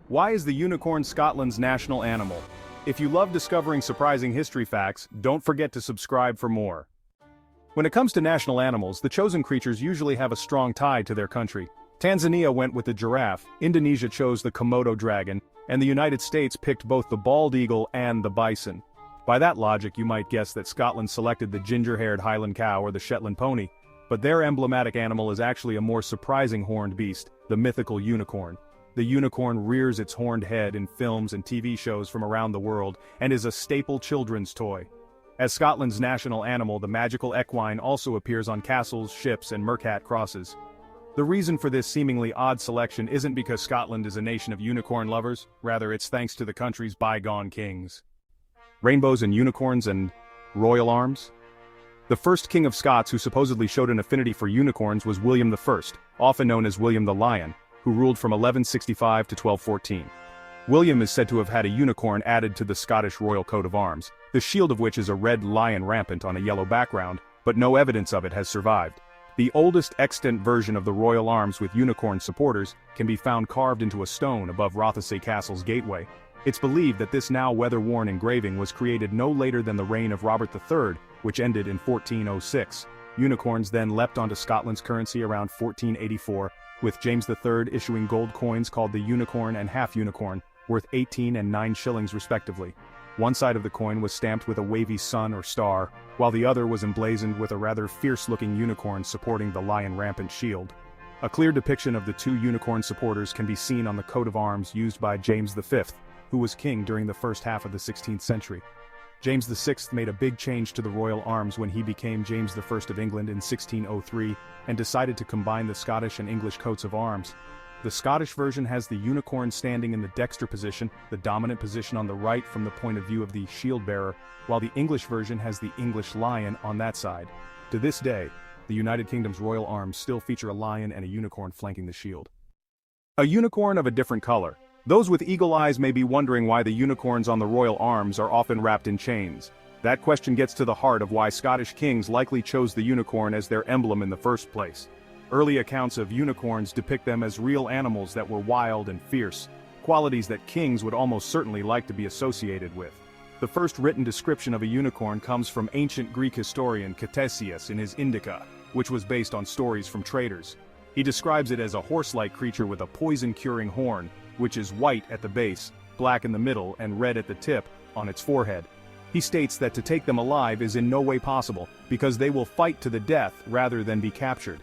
Why is the unicorn Scotland's national animal? If you love discovering surprising history facts, don't forget to subscribe for more. When it comes to national animals, the chosen creatures usually have a strong tie to their country. Tanzania went with the giraffe, Indonesia chose the Komodo dragon, and the United States picked both the bald eagle and the bison. By that logic, you might guess that Scotland selected the ginger-haired Highland cow or the Shetland pony, but their emblematic animal is actually a more surprising horned beast, the mythical unicorn. The unicorn rears its horned head in films and TV shows from around the world and is a staple children's toy. As Scotland's national animal, the magical equine also appears on castles, ships, and mercat crosses. The reason for this seemingly odd selection isn't because Scotland is a nation of unicorn lovers, rather it's thanks to the country's bygone kings. Rainbows and unicorns and royal arms? The first king of Scots who supposedly showed an affinity for unicorns was William I, often known as William the Lion, who ruled from 1165 to 1214. William is said to have had a unicorn added to the Scottish royal coat of arms, the shield of which is a red lion rampant on a yellow background, but no evidence of it has survived. The oldest extant version of the royal arms with unicorn supporters can be found carved into a stone above Rothesay Castle's gateway. It's believed that this now weather-worn engraving was created no later than the reign of Robert III, which ended in 1406. Unicorns then leapt onto Scotland's currency around 1484, with James III issuing gold coins called the unicorn and half-unicorn, worth 18 and 9 shillings respectively. One side of the coin was stamped with a wavy sun or star, while the other was emblazoned with a rather fierce-looking unicorn supporting the lion rampant shield. A clear depiction of the two unicorn supporters can be seen on the coat of arms used by James V, who was king during the first half of the 16th century. James VI made a big change to the royal arms when he became James I of England in 1603 and decided to combine the Scottish and English coats of arms. The Scottish version has the unicorn standing in the dexter position, the dominant position on the right from the point of view of the shield bearer, while the English version has the English lion on that side. To this day, the United Kingdom's royal arms still feature a lion and a unicorn flanking the shield. A unicorn of a different color. Those with eagle eyes may be wondering why the unicorns on the royal arms are often wrapped in chains. That question gets to the heart of why Scottish kings likely chose the unicorn as their emblem in the first place. Early accounts of unicorns depict them as real animals that were wild and fierce, qualities that kings would almost certainly like to be associated with. The first written description of a unicorn comes from ancient Greek historian Ctesias in his Indica, which was based on stories from traders. He describes it as a horse-like creature with a poison-curing horn, which is white at the base, black in the middle, and red at the tip, on its forehead. He states that to take them alive is in no way possible, because they will fight to the death rather than be captured.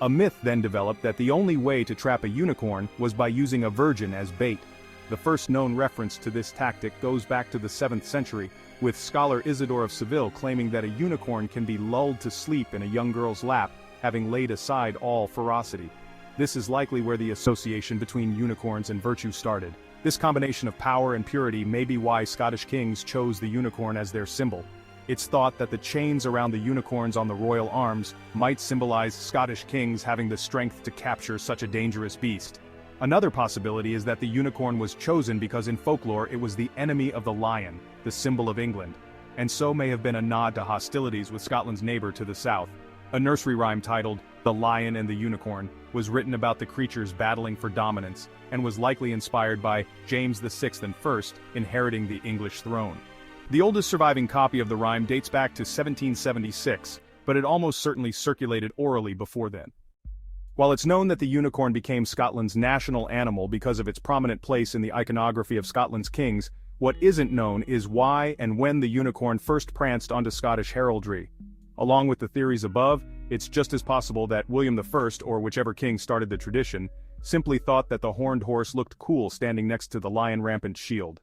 A myth then developed that the only way to trap a unicorn was by using a virgin as bait. The first known reference to this tactic goes back to the 7th century, with scholar Isidore of Seville claiming that a unicorn can be lulled to sleep in a young girl's lap, having laid aside all ferocity. This is likely where the association between unicorns and virtue started. This combination of power and purity may be why Scottish kings chose the unicorn as their symbol. It's thought that the chains around the unicorns on the royal arms might symbolize Scottish kings having the strength to capture such a dangerous beast. Another possibility is that the unicorn was chosen because in folklore it was the enemy of the lion, the symbol of England, and so may have been a nod to hostilities with Scotland's neighbor to the south. A nursery rhyme titled "The Lion and the Unicorn" was written about the creatures battling for dominance, and was likely inspired by James VI and I inheriting the English throne. The oldest surviving copy of the rhyme dates back to 1776, but it almost certainly circulated orally before then. While it's known that the unicorn became Scotland's national animal because of its prominent place in the iconography of Scotland's kings, what isn't known is why and when the unicorn first pranced onto Scottish heraldry. Along with the theories above, it's just as possible that William I, or whichever king started the tradition, simply thought that the horned horse looked cool standing next to the lion rampant shield.